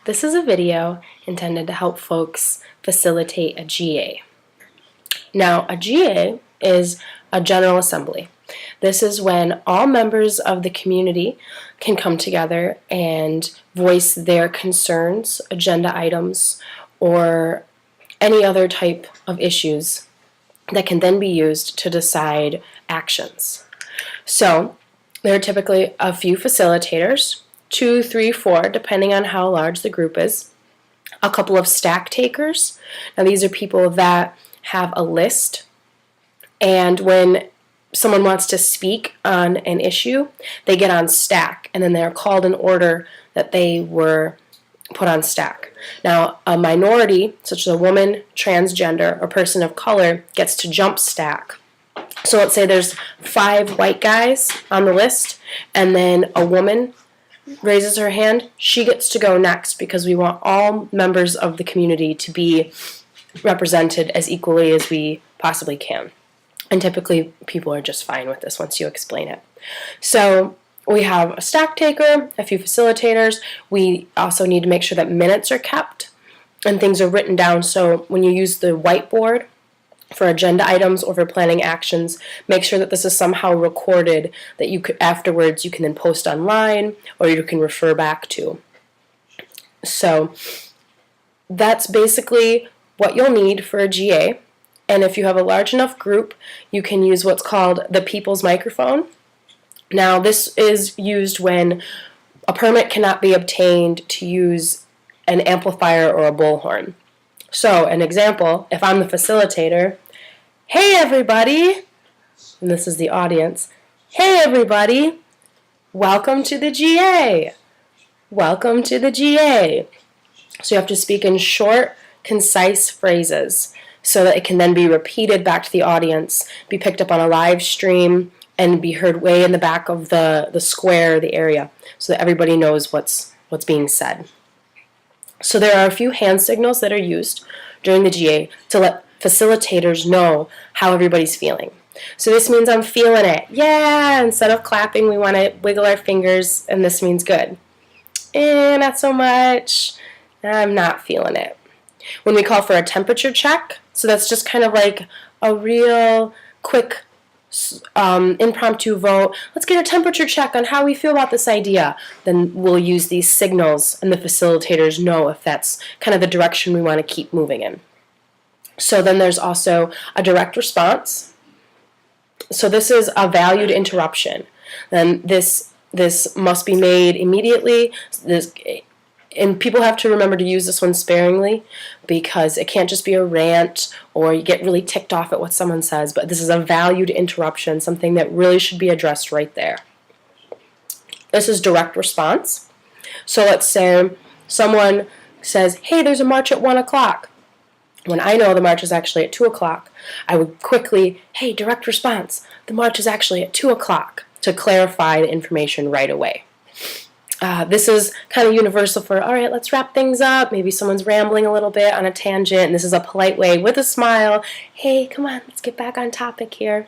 This is a video intended to help folks facilitate a GA. Now, a GA is a General Assembly. This is when all members of the community can come together and voice their concerns, agenda items, or any other type of issues that can then be used to decide actions. So, there are typically a few facilitators, 2, 3, 4, depending on how large the group is. A couple of stack takers. Now these are people that have a list, and when someone wants to speak on an issue, they get on stack, and then they're called in order that they were put on stack. Now, a minority, such as a woman, transgender, or person of color, gets to jump stack. So let's say there's 5 white guys on the list, and then a woman raises her hand. She gets to go next because we want all members of the community to be represented as equally as we possibly can. And typically people are just fine with this once you explain it. So we have a stack taker, a few facilitators. We also need to make sure that minutes are kept and things are written down. So when you use the whiteboard for agenda items or for planning actions, make sure that this is somehow recorded that you could afterwards you can then post online or you can refer back to. So that's basically what you'll need for a GA. And if you have a large enough group, you can use what's called the people's microphone. Now this is used when a permit cannot be obtained to use an amplifier or a bullhorn. So, an example, if I'm the facilitator, hey everybody, and this is the audience, hey everybody, welcome to the GA, welcome to the GA. So you have to speak in short, concise phrases so that it can then be repeated back to the audience, be picked up on a live stream, and be heard way in the back of the square, the area, so that everybody knows what's being said. So there are a few hand signals that are used during the GA to let facilitators know how everybody's feeling. So this means I'm feeling it. Yeah! Instead of clapping, we want to wiggle our fingers, and this means good. Not so much. I'm not feeling it. When we call for a temperature check, so that's just kind of like a real quick impromptu vote. Let's get a temperature check on how we feel about this idea. Then we'll use these signals, and the facilitators know if that's kind of the direction we want to keep moving in. So then there's also a direct response. So this is a valued interruption. Then this must be made immediately. And people have to remember to use this one sparingly because it can't just be a rant or you get really ticked off at what someone says, but this is a valued interruption, something that really should be addressed right there. This is direct response. So let's say someone says, hey, there's a march at 1 o'clock. When I know the march is actually at 2 o'clock, I would quickly, hey, direct response, the march is actually at 2 o'clock, to clarify the information right away. This is kind of universal for, all right, let's wrap things up. Maybe someone's rambling a little bit on a tangent, and this is a polite way with a smile. Hey, come on, let's get back on topic here.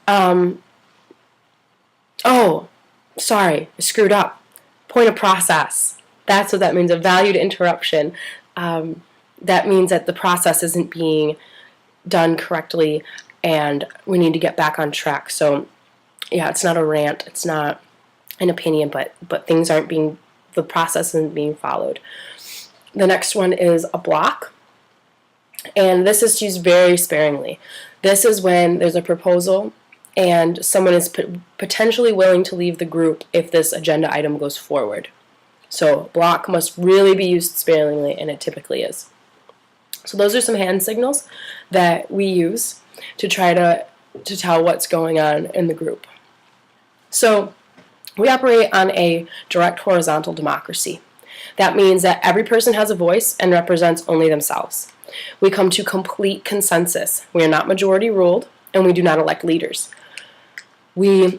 Oh, sorry, I screwed up. Point of process. That's what that means, a valued interruption. That means that the process isn't being done correctly, and we need to get back on track. So, yeah, it's not a rant. It's not an opinion, but things aren't being, the process isn't being followed. The next one is a block, and this is used very sparingly. This is when there's a proposal and someone is potentially willing to leave the group if this agenda item goes forward. So block must really be used sparingly, and it typically is. So those are some hand signals that we use to try to tell what's going on in the group. So we operate on a direct horizontal democracy. That means that every person has a voice and represents only themselves. We come to complete consensus. We are not majority ruled, and we do not elect leaders. So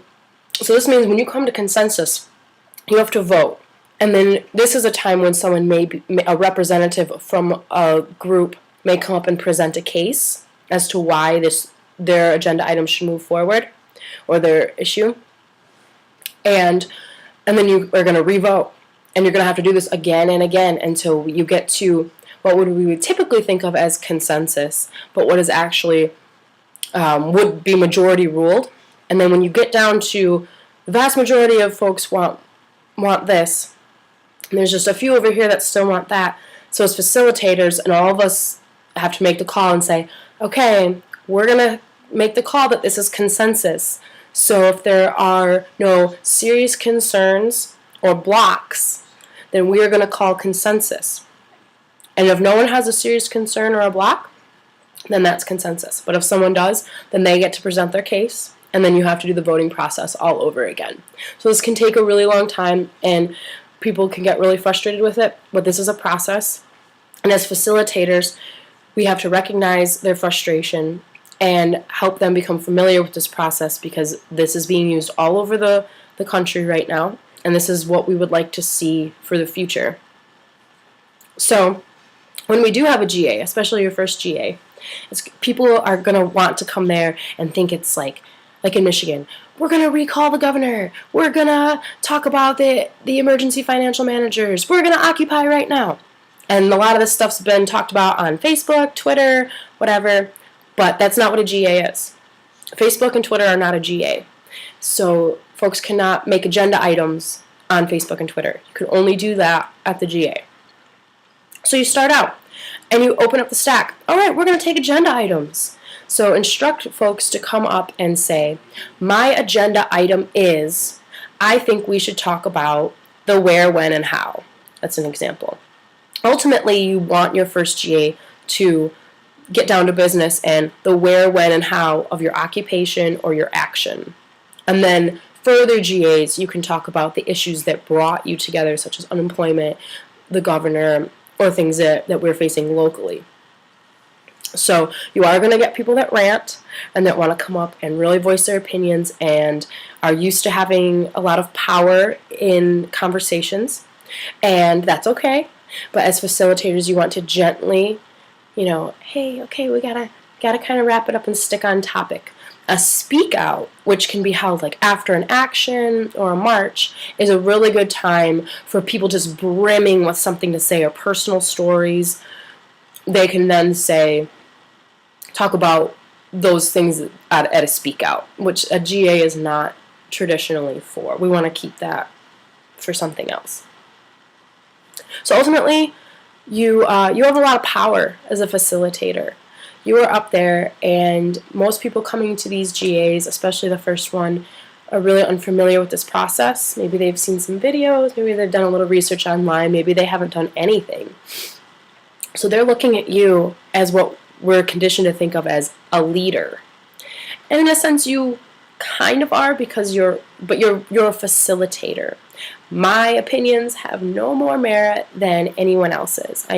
this means when you come to consensus, you have to vote. And then this is a time when someone a representative from a group may come up and present a case as to why their agenda item should move forward, or their issue. And then you are going to re-vote. And you're going to have to do this again and again until you get to what we would typically think of as consensus, but what is actually would be majority ruled. And then when you get down to the vast majority of folks want this, and there's just a few over here that still want that. So as facilitators, and all of us have to make the call and say, okay, we're going to make the call that this is consensus. So if there are no serious concerns or blocks, then we are going to call consensus. And if no one has a serious concern or a block, then that's consensus. But if someone does, then they get to present their case, and then you have to do the voting process all over again. So this can take a really long time, and people can get really frustrated with it, but this is a process. And as facilitators, we have to recognize their frustration and help them become familiar with this process, because this is being used all over the country right now, and this is what we would like to see for the future. So when we do have a GA, especially your first GA, people are going to want to come there and think it's like in Michigan, we're going to recall the governor, we're going to talk about the emergency financial managers, we're going to occupy right now. And a lot of this stuff's been talked about on Facebook, Twitter, whatever, but that's not what a GA is. Facebook and Twitter are not a GA. So folks cannot make agenda items on Facebook and Twitter. You can only do that at the GA. So you start out and you open up the stack. All right, we're going to take agenda items. So instruct folks to come up and say, my agenda item is, I think we should talk about the where, when, and how. That's an example. Ultimately, you want your first GA to get down to business and the where, when, and how of your occupation or your action. And then further GAs, you can talk about the issues that brought you together, such as unemployment, the governor, or things that we're facing locally. So you are going to get people that rant and that want to come up and really voice their opinions and are used to having a lot of power in conversations, and that's okay. But as facilitators, you want to gently, hey, okay, we gotta kind of wrap it up and stick on topic. A speak out, which can be held like after an action or a march, is a really good time for people just brimming with something to say or personal stories. They can then talk about those things at a speak out, which a GA is not traditionally for. We want to keep that for something else. So ultimately, you have a lot of power as a facilitator. You are up there, and most people coming to these GAs, especially the first one, are really unfamiliar with this process. Maybe they've seen some videos, maybe they've done a little research online, maybe they haven't done anything. So they're looking at you as what we're conditioned to think of as a leader. And in a sense, you kind of are, because you're a facilitator. My opinions have no more merit than anyone else's. I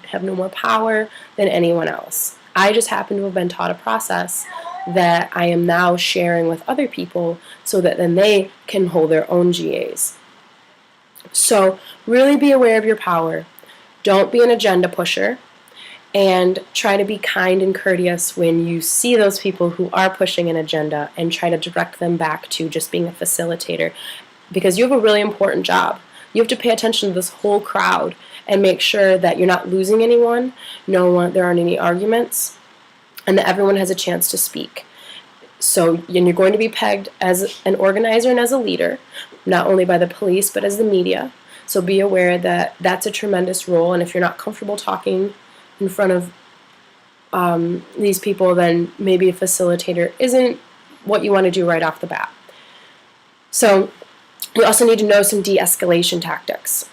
have no more power than anyone else. I just happen to have been taught a process that I am now sharing with other people so that then they can hold their own GAs. So really be aware of your power. Don't be an agenda pusher, and try to be kind and courteous when you see those people who are pushing an agenda, and try to direct them back to just being a facilitator, because you have a really important job. You have to pay attention to this whole crowd and make sure that you're not losing anyone, there aren't any arguments, and that everyone has a chance to speak. So, and you're going to be pegged as an organizer and as a leader, not only by the police, but as the media. So be aware that that's a tremendous role, and if you're not comfortable talking in front of these people, then maybe a facilitator isn't what you want to do right off the bat. So you also need to know some de-escalation tactics.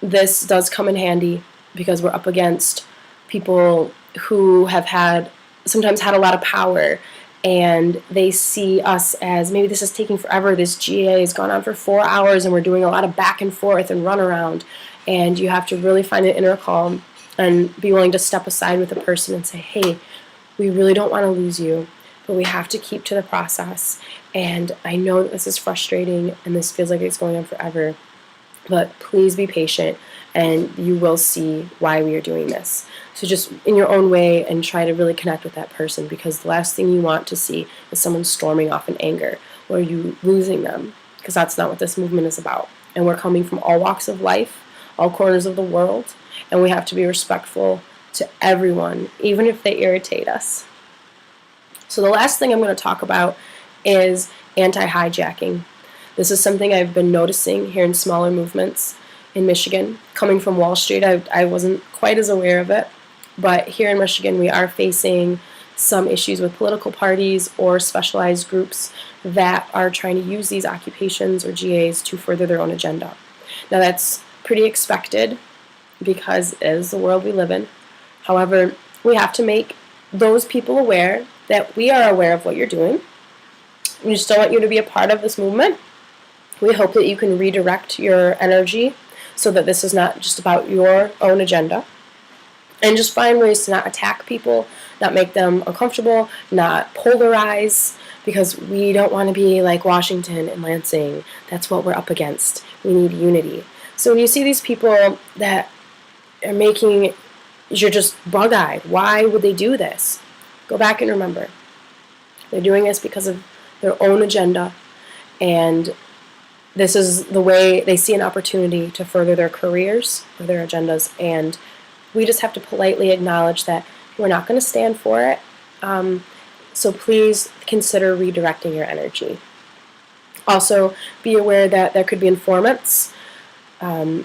This does come in handy because we're up against people who have sometimes had a lot of power, and they see us as, maybe this is taking forever, this GA has gone on for 4 hours and we're doing a lot of back and forth and run around, and you have to really find an inner calm and be willing to step aside with a person and say, hey, we really don't want to lose you, but we have to keep to the process, and I know that this is frustrating and this feels like it's going on forever, but please be patient and you will see why we are doing this. So just in your own way, and try to really connect with that person, because the last thing you want to see is someone storming off in anger or you losing them, because that's not what this movement is about. And we're coming from all walks of life, all corners of the world, and we have to be respectful to everyone, even if they irritate us. So the last thing I'm going to talk about is anti-hijacking. This is something I've been noticing here in smaller movements in Michigan. Coming from Wall Street, I wasn't quite as aware of it, but here in Michigan we are facing some issues with political parties or specialized groups that are trying to use these occupations or GAs to further their own agenda. Now that's pretty expected because it is the world we live in. However, we have to make those people aware that we are aware of what you're doing. We just don't want you to be a part of this movement. We hope that you can redirect your energy so that this is not just about your own agenda. And just find ways to not attack people, not make them uncomfortable, not polarize, because we don't want to be like Washington and Lansing. That's what we're up against. We need unity. So when you see these people that are making, you're just bug-eyed. Why would they do this? Go back and remember. They're doing this because of their own agenda, and this is the way they see an opportunity to further their careers or their agendas, and we just have to politely acknowledge that we're not going to stand for it. So please consider redirecting your energy. Also, be aware that there could be informants,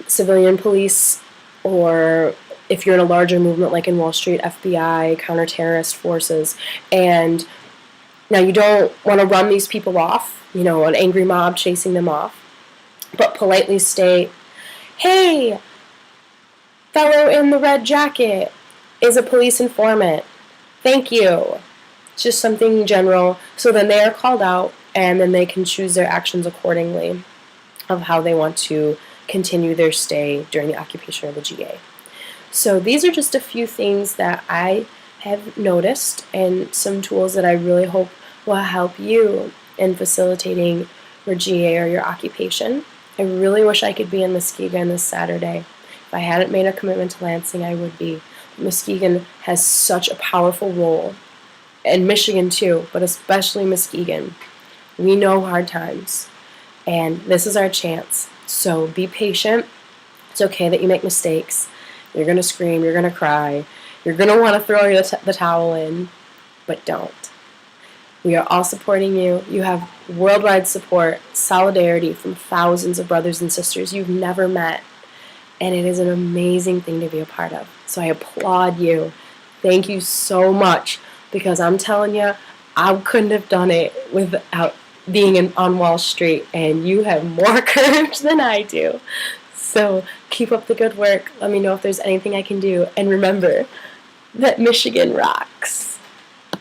civilian police, or if you're in a larger movement like in Wall Street, FBI, counter-terrorist forces, and now you don't want to run these people off, an angry mob chasing them off, but politely state, hey, fellow in the red jacket is a police informant. Thank you. Just something general, so then they are called out and then they can choose their actions accordingly of how they want to continue their stay during the occupation of the GA. So these are just a few things that I have noticed and some tools that I really hope will help you in facilitating your GA or your occupation. I really wish I could be in Muskegon this Saturday. If I hadn't made a commitment to Lansing, I would be. Muskegon has such a powerful role, and Michigan too, but especially Muskegon. We know hard times, and this is our chance. So be patient. It's okay that you make mistakes. You're going to scream, you're going to cry, you're going to want to throw the towel in, but don't. We are all supporting you. You have worldwide support, solidarity from thousands of brothers and sisters you've never met, and it is an amazing thing to be a part of. So I applaud you. Thank you so much, because I'm telling you, I couldn't have done it without being on Wall Street, and you have more courage than I do. So keep up the good work. Let me know if there's anything I can do. And remember that Michigan rocks.